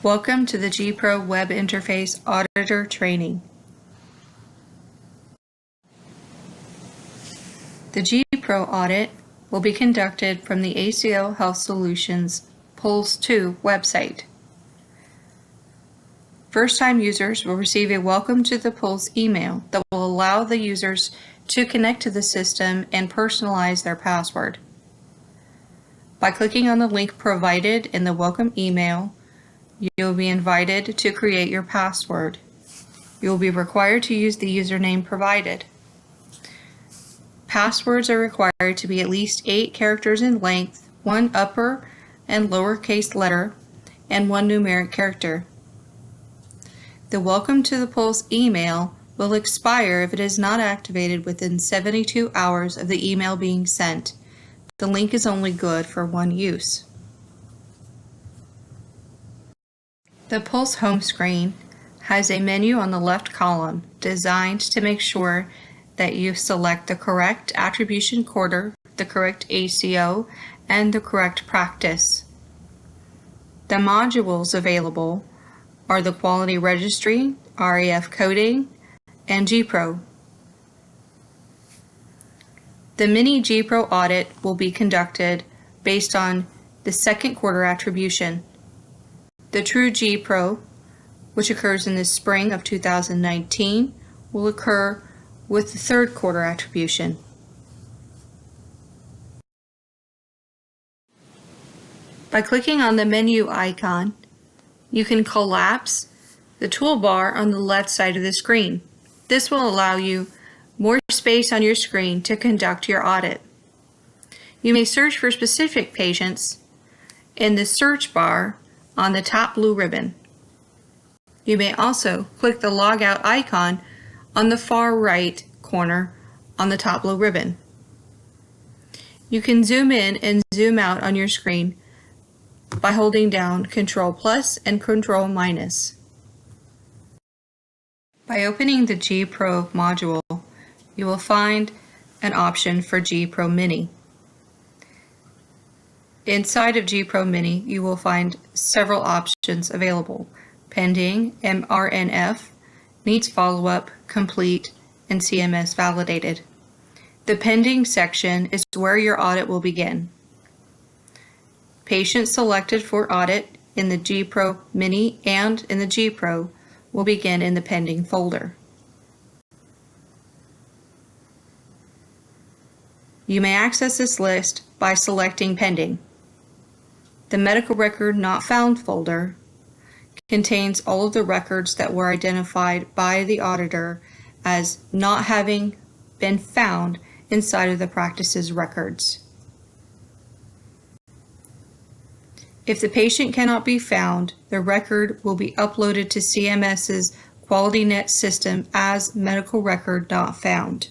Welcome to the GPRO Web Interface Auditor Training. The GPRO audit will be conducted from the ACO Health Solutions Pulse 2 website. First-time users will receive a Welcome to the Pulse email that will allow the users to connect to the system and personalize their password. By clicking on the link provided in the welcome email, you will be invited to create your password. You will be required to use the username provided. Passwords are required to be at least 8 characters in length, 1 upper and lowercase letter, and 1 numeric character. The Welcome to the Pulse email will expire if it is not activated within 72 hours of the email being sent. The link is only good for 1 use. The Pulse home screen has a menu on the left column designed to make sure that you select the correct attribution quarter, the correct ACO, and the correct practice. The modules available are the Quality Registry, REF Coding, and GPRO. The mini GPRO audit will be conducted based on the second quarter attribution. The true GPRO, which occurs in the spring of 2019, will occur with the third quarter attribution. By clicking on the menu icon, you can collapse the toolbar on the left side of the screen. This will allow you more space on your screen to conduct your audit. You may search for specific patients in the search bar on the top blue ribbon. You may also click the logout icon on the far right corner on the top blue ribbon. You can zoom in and zoom out on your screen by holding down Ctrl+ and Ctrl-. By opening the GPRO module, you will find an option for GPRO Mini. Inside of GPRO Mini, you will find several options available: pending, MRNF, needs follow-up, complete, and CMS validated. The pending section is where your audit will begin. Patients selected for audit in the GPRO Mini and in the GPRO will begin in the pending folder. You may access this list by selecting pending. The Medical Record Not Found folder contains all of the records that were identified by the auditor as not having been found inside of the practice's records. If the patient cannot be found, the record will be uploaded to CMS's QualityNet system as Medical Record Not Found.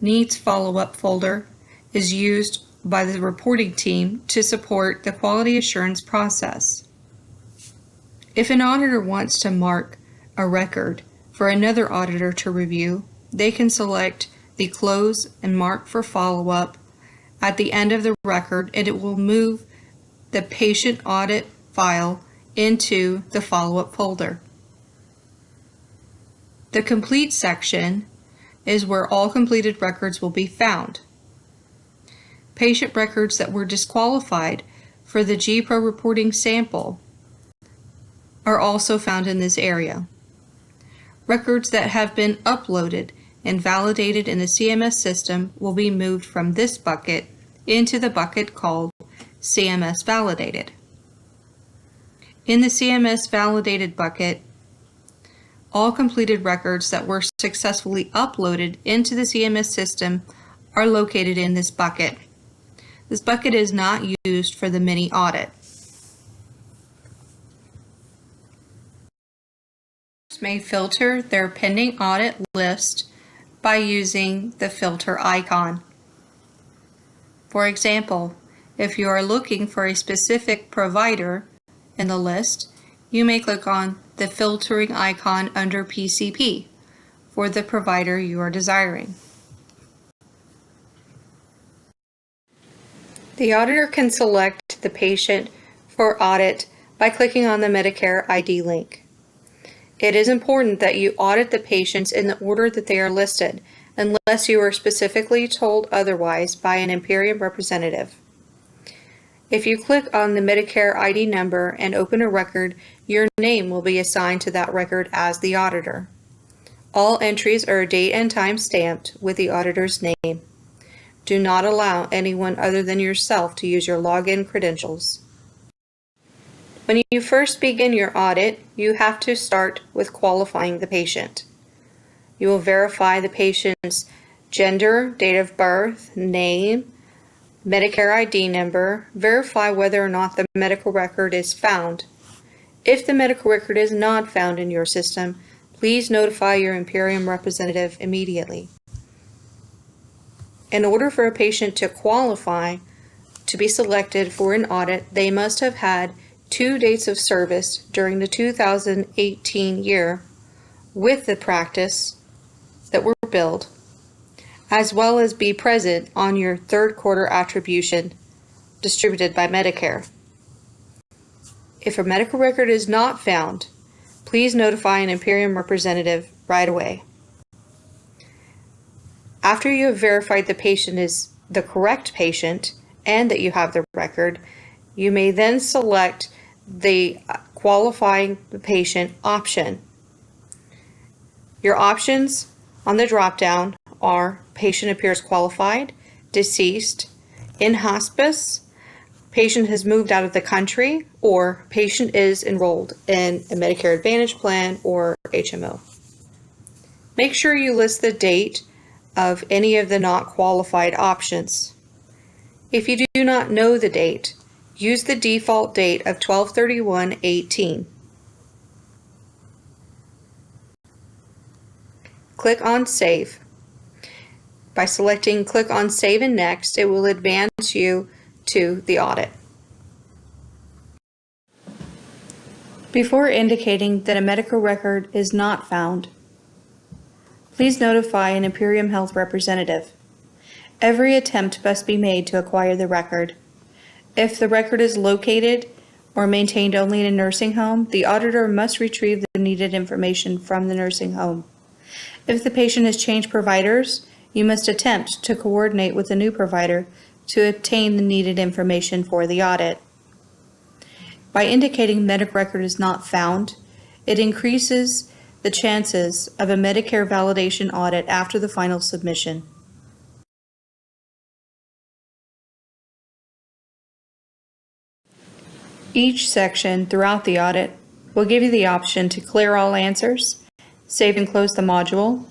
Needs Follow-up folder is used by the reporting team to support the quality assurance process. If an auditor wants to mark a record for another auditor to review, they can select the Close and Mark for Follow-up at the end of the record, and it will move the patient audit file into the follow-up folder. The Complete section is where all completed records will be found. Patient records that were disqualified for the GPRO reporting sample are also found in this area. Records that have been uploaded and validated in the CMS system will be moved from this bucket into the bucket called CMS Validated. In the CMS Validated bucket, all completed records that were successfully uploaded into the CMS system are located in this bucket. This bucket is not used for the mini audit. Users may filter their pending audit list by using the filter icon. For example, if you are looking for a specific provider in the list, you may click on the filtering icon under PCP for the provider you are desiring. The auditor can select the patient for audit by clicking on the Medicare ID link. It is important that you audit the patients in the order that they are listed, unless you are specifically told otherwise by an Imperium representative. If you click on the Medicare ID number and open a record, your name will be assigned to that record as the auditor. All entries are date and time stamped with the auditor's name. Do not allow anyone other than yourself to use your login credentials. When you first begin your audit, you have to start with qualifying the patient. You will verify the patient's gender, date of birth, name, Medicare ID number, verify whether or not the medical record is found. If the medical record is not found in your system, please notify your Imperium representative immediately. In order for a patient to qualify to be selected for an audit, they must have had 2 dates of service during the 2018 year with the practice that were billed, as well as be present on your third quarter attribution distributed by Medicare. If a medical record is not found, please notify an Imperium representative right away. After you have verified the patient is the correct patient and that you have the record, you may then select the qualifying patient option. Your options on the drop-down are patient appears qualified, deceased, in hospice, patient has moved out of the country, or patient is enrolled in a Medicare Advantage plan or HMO. Make sure you list the date of any of the not qualified options. If you do not know the date, use the default date of 12/31/18. Click on Save. By selecting Click on Save and Next, it will advance you to the audit. Before indicating that a medical record is not found, please notify an Imperium Health representative. Every attempt must be made to acquire the record. If the record is located or maintained only in a nursing home, the auditor must retrieve the needed information from the nursing home. If the patient has changed providers, you must attempt to coordinate with a new provider to obtain the needed information for the audit. By indicating medical record is not found, it increases the chances of a Medicare validation audit after the final submission. Each section throughout the audit will give you the option to clear all answers, save and close the module,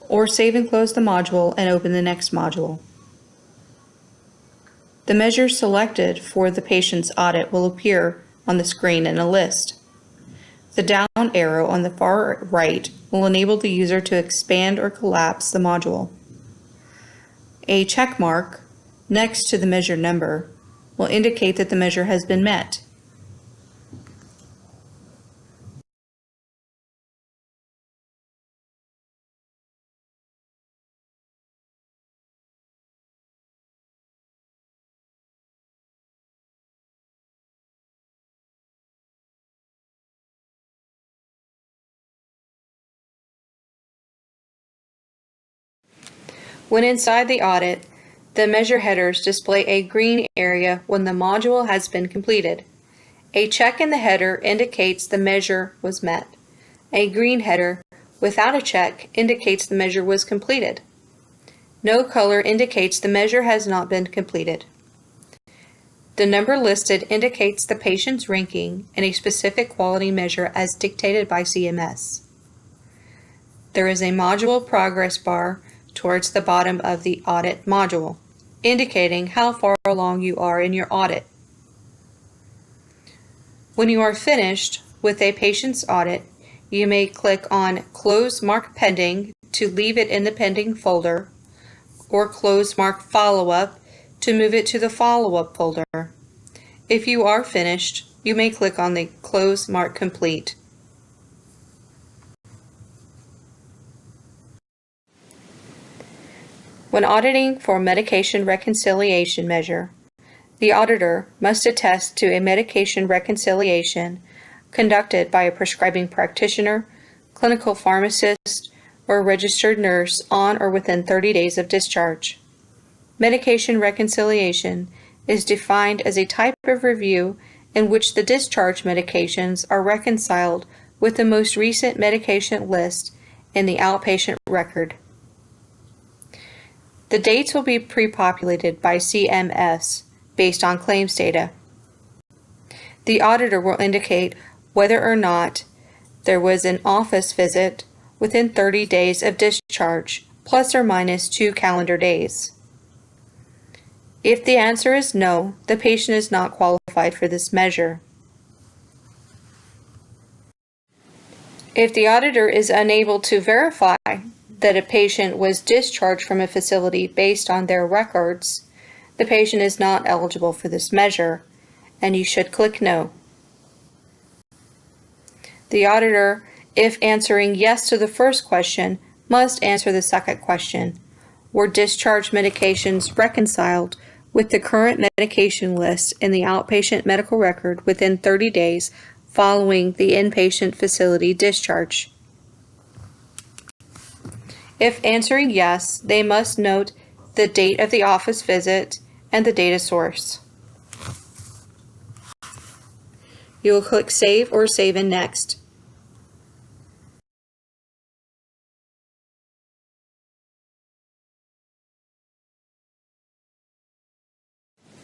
or save and close the module and open the next module. The measures selected for the patient's audit will appear on the screen in a list. The down arrow on the far right will enable the user to expand or collapse the module. A check mark next to the measure number will indicate that the measure has been met. When inside the audit, the measure headers display a green area when the module has been completed. A check in the header indicates the measure was met. A green header without a check indicates the measure was completed. No color indicates the measure has not been completed. The number listed indicates the patient's ranking in a specific quality measure as dictated by CMS. There is a module progress bar towards the bottom of the audit module, indicating how far along you are in your audit. When you are finished with a patient's audit, you may click on Close Mark Pending to leave it in the pending folder, or Close Mark Follow-up to move it to the follow-up folder. If you are finished, you may click on the Close Mark Complete. When auditing for medication reconciliation measure, The auditor must attest to a medication reconciliation conducted by a prescribing practitioner, clinical pharmacist, or registered nurse on or within 30 days of discharge. Medication reconciliation is defined as a type of review in which the discharge medications are reconciled with the most recent medication list in the outpatient record. The dates will be pre-populated by CMS based on claims data. The auditor will indicate whether or not there was an office visit within 30 days of discharge, plus or minus 2 calendar days. If the answer is no, the patient is not qualified for this measure. If the auditor is unable to verify that a patient was discharged from a facility based on their records, the patient is not eligible for this measure, and you should click no. The auditor, if answering yes to the first question, must answer the second question. Were discharge medications reconciled with the current medication list in the outpatient medical record within 30 days following the inpatient facility discharge? If answering yes, they must note the date of the office visit and the data source. You will click Save or Save in Next.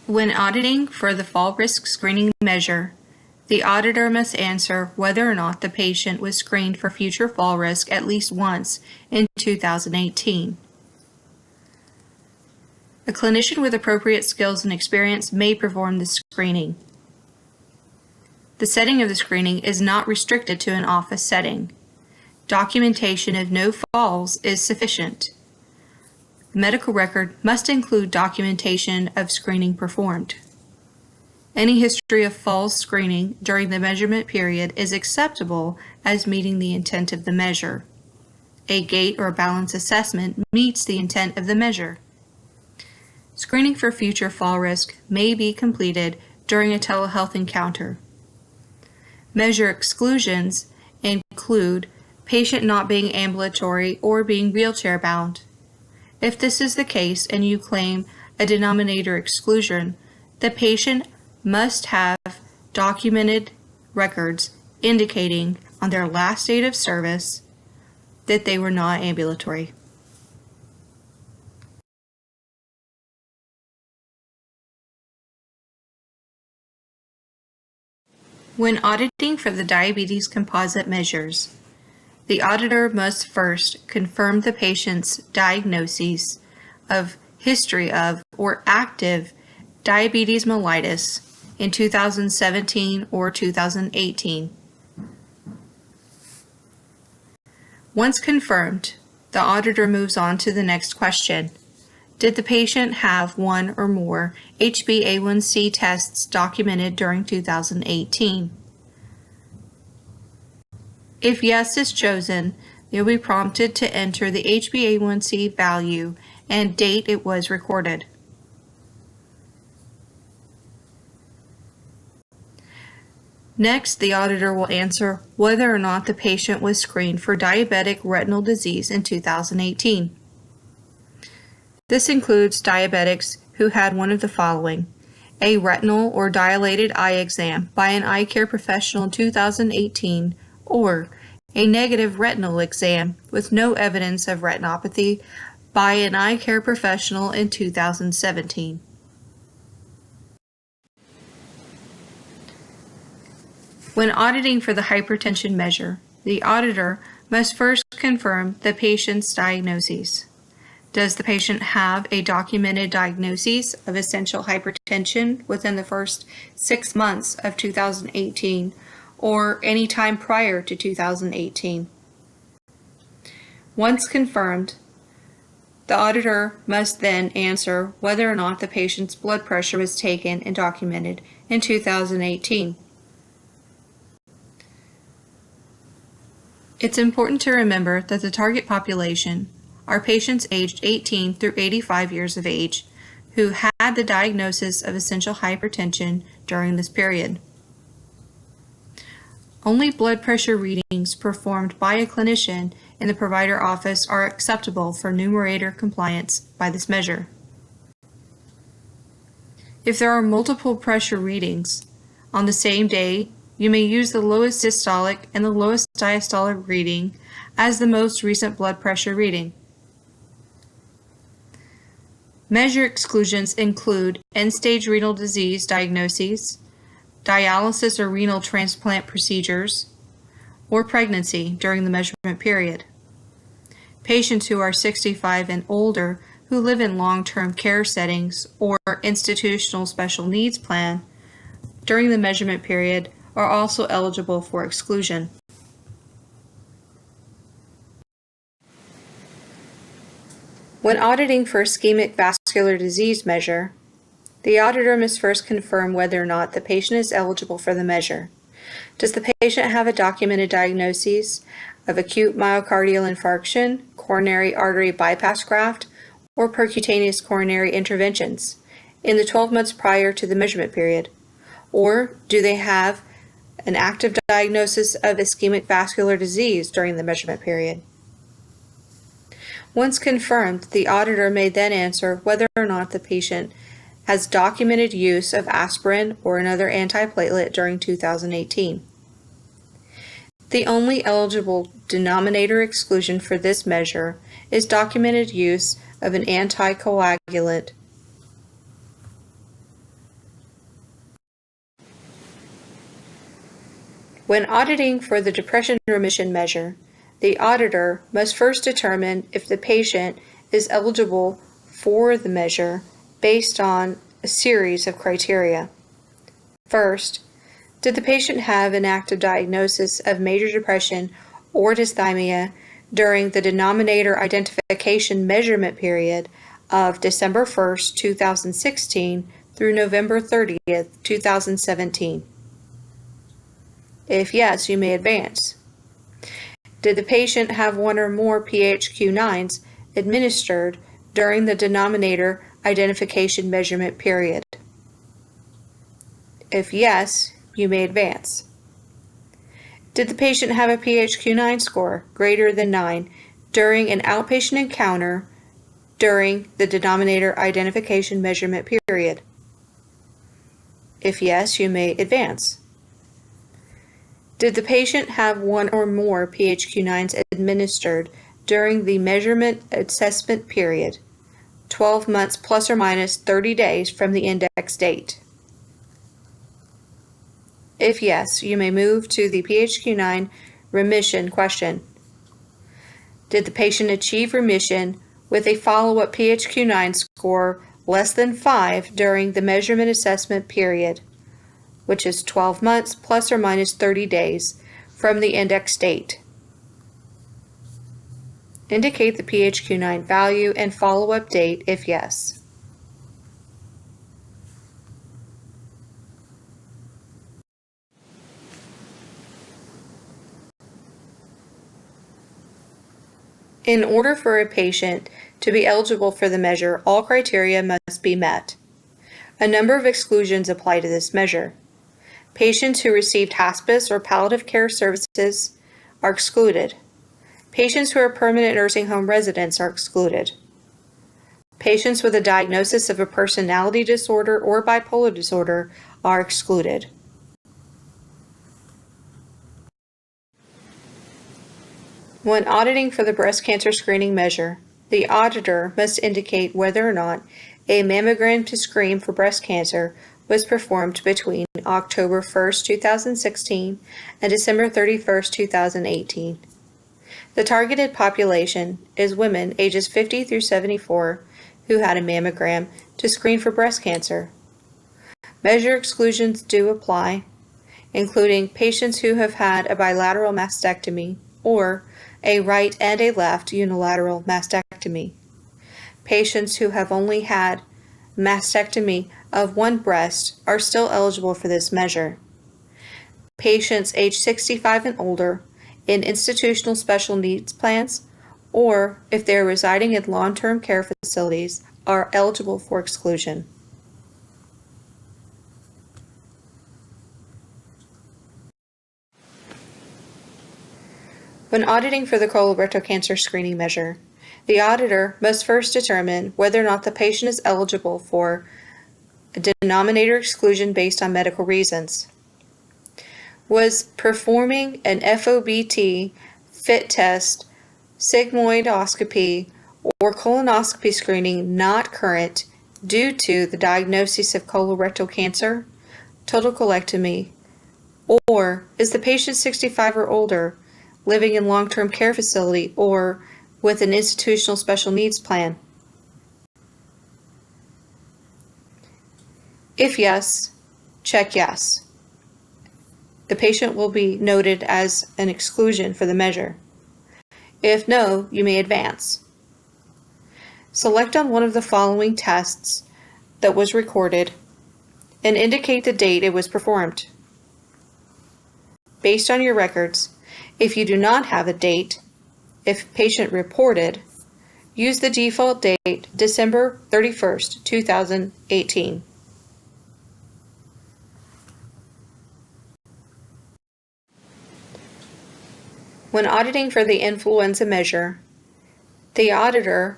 When auditing for the fall risk screening measure, the auditor must answer whether or not the patient was screened for future fall risk at least once in 2018. A clinician with appropriate skills and experience may perform the screening. The setting of the screening is not restricted to an office setting. Documentation of no falls is sufficient. The medical record must include documentation of screening performed. Any history of falls screening during the measurement period is acceptable as meeting the intent of the measure. A gait or balance assessment meets the intent of the measure. Screening for future fall risk may be completed during a telehealth encounter. Measure exclusions include patient not being ambulatory or being wheelchair bound. If this is the case and you claim a denominator exclusion, the patient must have documented records indicating on their last date of service that they were not ambulatory. When auditing for the diabetes composite measures, the auditor must first confirm the patient's diagnoses of history of or active diabetes mellitus in 2017 or 2018. Once confirmed, the auditor moves on to the next question. Did the patient have one or more HbA1c tests documented during 2018? If yes is chosen, you'll be prompted to enter the HbA1c value and date it was recorded. Next, the auditor will answer whether or not the patient was screened for diabetic retinal disease in 2018. This includes diabetics who had one of the following: a retinal or dilated eye exam by an eye care professional in 2018, or a negative retinal exam with no evidence of retinopathy by an eye care professional in 2017. When auditing for the hypertension measure, the auditor must first confirm the patient's diagnoses. Does the patient have a documented diagnosis of essential hypertension within the first 6 months of 2018 or any time prior to 2018? Once confirmed, the auditor must then answer whether or not the patient's blood pressure was taken and documented in 2018. It's important to remember that the target population are patients aged 18 through 85 years of age who had the diagnosis of essential hypertension during this period. Only blood pressure readings performed by a clinician in the provider office are acceptable for numerator compliance by this measure. If there are multiple pressure readings on the same day, you may use the lowest systolic and the lowest diastolic reading as the most recent blood pressure reading. Measure exclusions include end-stage renal disease diagnoses, dialysis or renal transplant procedures, or pregnancy during the measurement period. Patients who are 65 and older who live in long-term care settings or institutional special needs plan during the measurement period are also eligible for exclusion. When auditing for ischemic vascular disease measure, the auditor must first confirm whether or not the patient is eligible for the measure. Does the patient have a documented diagnosis of acute myocardial infarction, coronary artery bypass graft, or percutaneous coronary interventions in the 12 months prior to the measurement period? Or do they have an active diagnosis of ischemic vascular disease during the measurement period? Once confirmed, the auditor may then answer whether or not the patient has documented use of aspirin or another antiplatelet during 2018. The only eligible denominator exclusion for this measure is documented use of an anticoagulant. When auditing for the depression remission measure, the auditor must first determine if the patient is eligible for the measure based on a series of criteria. First, did the patient have an active diagnosis of major depression or dysthymia during the denominator identification measurement period of December 1st, 2016 through November 30th, 2017? If yes, you may advance. Did the patient have one or more PHQ-9s administered during the denominator identification measurement period? If yes, you may advance. Did the patient have a PHQ-9 score greater than 9 during an outpatient encounter during the denominator identification measurement period? If yes, you may advance. Did the patient have one or more PHQ-9s administered during the measurement assessment period, 12 months plus or minus 30 days from the index date? If yes, you may move to the PHQ-9 remission question. Did the patient achieve remission with a follow-up PHQ-9 score less than 5 during the measurement assessment period, which is 12 months plus or minus 30 days from the index date? Indicate the PHQ-9 value and follow-up date if yes. In order for a patient to be eligible for the measure, all criteria must be met. A number of exclusions apply to this measure. Patients who received hospice or palliative care services are excluded. Patients who are permanent nursing home residents are excluded. Patients with a diagnosis of a personality disorder or bipolar disorder are excluded. When auditing for the breast cancer screening measure, the auditor must indicate whether or not a mammogram to screen for breast cancer was performed between October 1st, 2016 and December 31st, 2018. The targeted population is women ages 50 through 74 who had a mammogram to screen for breast cancer. Measure exclusions do apply, including patients who have had a bilateral mastectomy or a right and a left unilateral mastectomy. Patients who have only had mastectomy of one breast are still eligible for this measure. Patients age 65 and older in institutional special needs plans, or if they are residing in long-term care facilities, are eligible for exclusion. When auditing for the colorectal cancer screening measure, the auditor must first determine whether or not the patient is eligible for a denominator exclusion based on medical reasons. Was performing an FOBT, FIT test, sigmoidoscopy, or colonoscopy screening not current due to the diagnosis of colorectal cancer, total colectomy, or is the patient 65 or older, living in long-term care facility, or with an institutional special needs plan? If yes, check yes. The patient will be noted as an exclusion for the measure. If no, you may advance. Select on one of the following tests that was recorded and indicate the date it was performed. Based on your records, if you do not have a date, if patient reported, use the default date December 31st, 2018. When auditing for the influenza measure, the auditor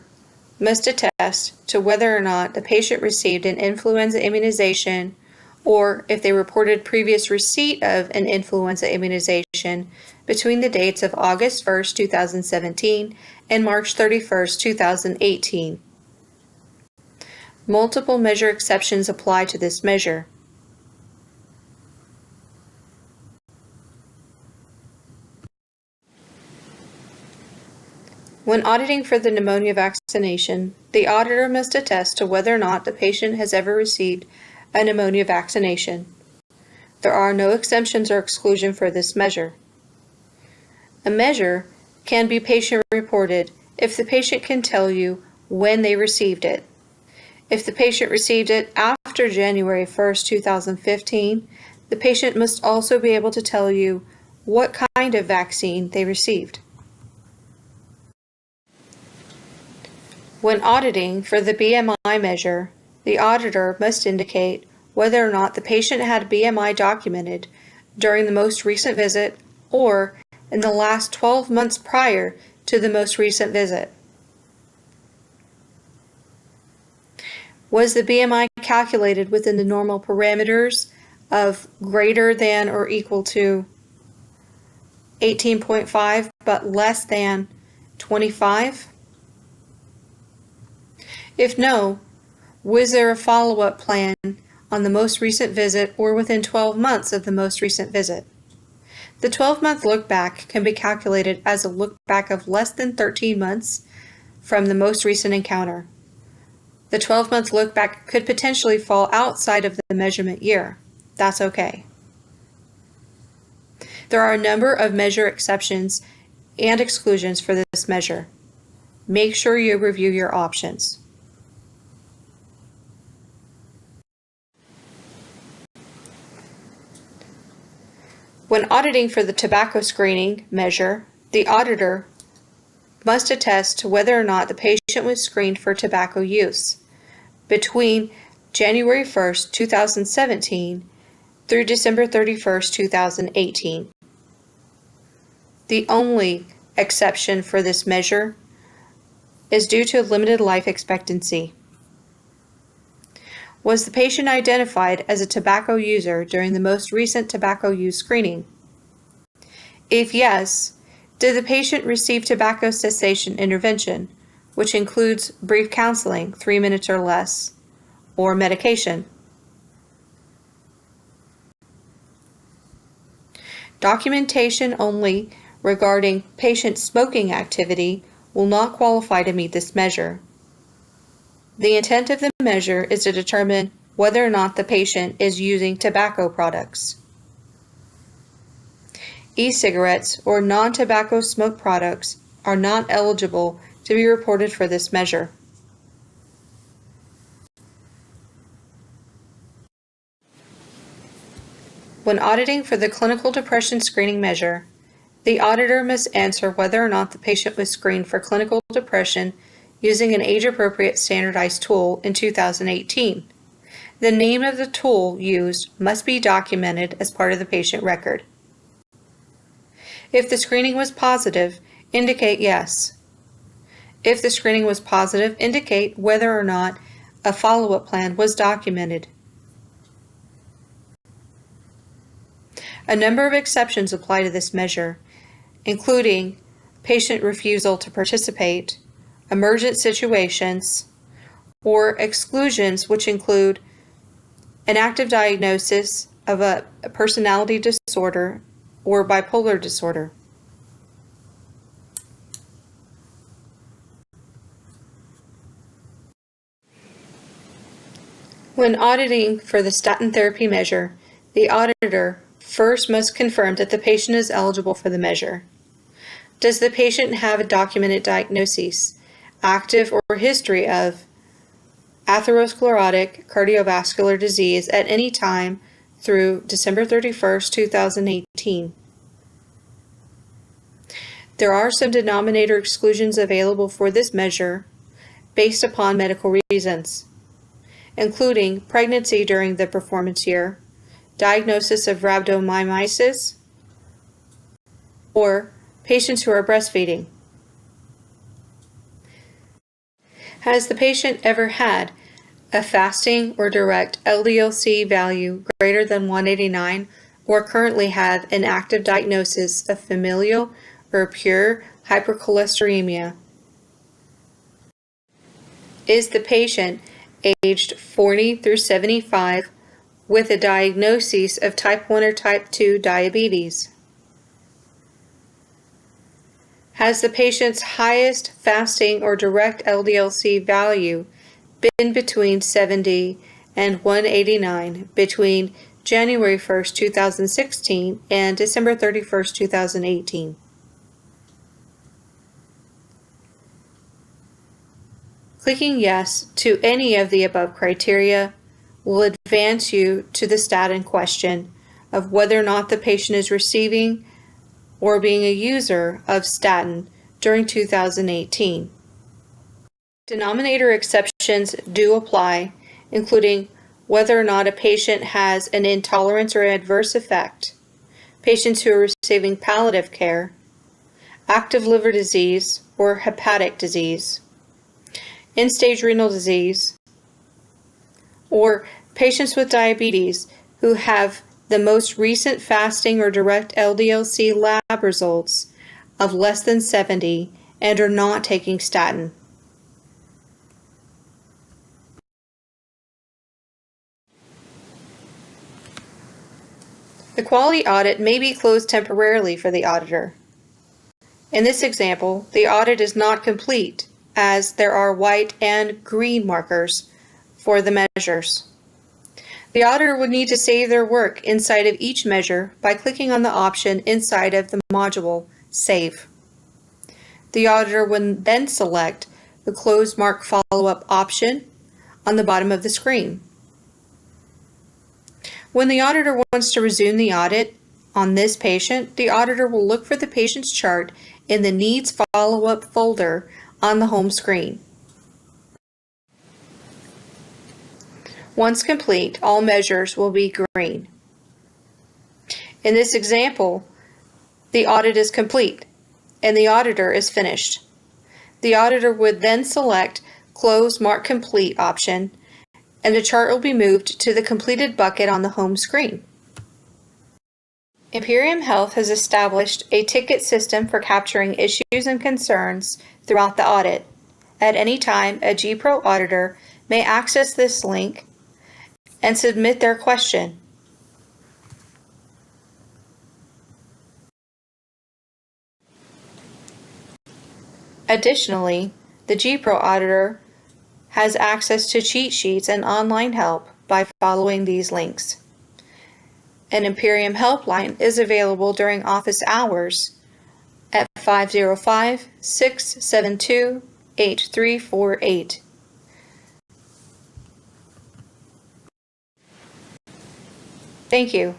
must attest to whether or not the patient received an influenza immunization or if they reported previous receipt of an influenza immunization between the dates of August 1st, 2017 and March 31st, 2018. Multiple measure exceptions apply to this measure. When auditing for the pneumonia vaccination, the auditor must attest to whether or not the patient has ever received a pneumonia vaccination. There are no exemptions or exclusion for this measure. A measure can be patient-reported if the patient can tell you when they received it. If the patient received it after January 1st, 2015, the patient must also be able to tell you what kind of vaccine they received. When auditing for the BMI measure, the auditor must indicate whether or not the patient had BMI documented during the most recent visit or in the last 12 months prior to the most recent visit. Was the BMI calculated within the normal parameters of greater than or equal to 18.5 but less than 25? If no, was there a follow-up plan on the most recent visit or within 12 months of the most recent visit? The 12-month look-back can be calculated as a look-back of less than 13 months from the most recent encounter. The 12-month look-back could potentially fall outside of the measurement year. That's okay. There are a number of measure exceptions and exclusions for this measure. Make sure you review your options. When auditing for the tobacco screening measure, the auditor must attest to whether or not the patient was screened for tobacco use between January 1st, 2017 through December 31st, 2018. The only exception for this measure is due to limited life expectancy. Was the patient identified as a tobacco user during the most recent tobacco use screening? If yes, did the patient receive tobacco cessation intervention, which includes brief counseling, 3 minutes or less, or medication? Documentation only regarding patient smoking activity will not qualify to meet this measure. The intent of the measure is to determine whether or not the patient is using tobacco products. E-cigarettes or non-tobacco smoke products are not eligible to be reported for this measure. When auditing for the clinical depression screening measure, the auditor must answer whether or not the patient was screened for clinical depression using an age-appropriate standardized tool in 2018. The name of the tool used must be documented as part of the patient record. If the screening was positive, indicate yes. If the screening was positive, indicate whether or not a follow-up plan was documented. A number of exceptions apply to this measure, including patient refusal to participate, emergent situations, or exclusions, which include an active diagnosis of a personality disorder or bipolar disorder. When auditing for the statin therapy measure, the auditor first must confirm that the patient is eligible for the measure. Does the patient have a documented diagnosis, active or history of atherosclerotic cardiovascular disease at any time through December 31st, 2018? There are some denominator exclusions available for this measure based upon medical reasons, including pregnancy during the performance year, diagnosis of rhabdomyolysis, or patients who are breastfeeding. Has the patient ever had a fasting or direct LDL-C value greater than 189 or currently have an active diagnosis of familial or pure hypercholesterolemia? Is the patient aged 40 through 75 with a diagnosis of type 1 or type 2 diabetes? Has the patient's highest fasting or direct LDL-C value been between 70 and 189 between January 1st, 2016 and December 31st, 2018? Clicking yes to any of the above criteria will advance you to the statin question of whether or not the patient is receiving or being a user of statin during 2018. Denominator exceptions do apply, including whether or not a patient has an intolerance or adverse effect, patients who are receiving palliative care, active liver disease or hepatic disease, end-stage renal disease, or patients with diabetes who have the most recent fasting or direct LDL-C lab results of less than 70 and are not taking statin. The quality audit may be closed temporarily for the auditor. In this example, the audit is not complete as there are white and green markers for the measures. The auditor would need to save their work inside of each measure by clicking on the option inside of the module Save. The auditor would then select the Close Mark Follow-up option on the bottom of the screen. When the auditor wants to resume the audit on this patient, the auditor will look for the patient's chart in the Needs Follow-up folder on the home screen. Once complete, all measures will be green. In this example, the audit is complete and the auditor is finished. The auditor would then select Close Mark Complete option and the chart will be moved to the completed bucket on the home screen. Imperium Health has established a ticket system for capturing issues and concerns throughout the audit. At any time, a GPRO auditor may access this link and submit their question. Additionally, the GPRO auditor has access to cheat sheets and online help by following these links. An Imperium helpline is available during office hours at 505-672-8348. Thank you.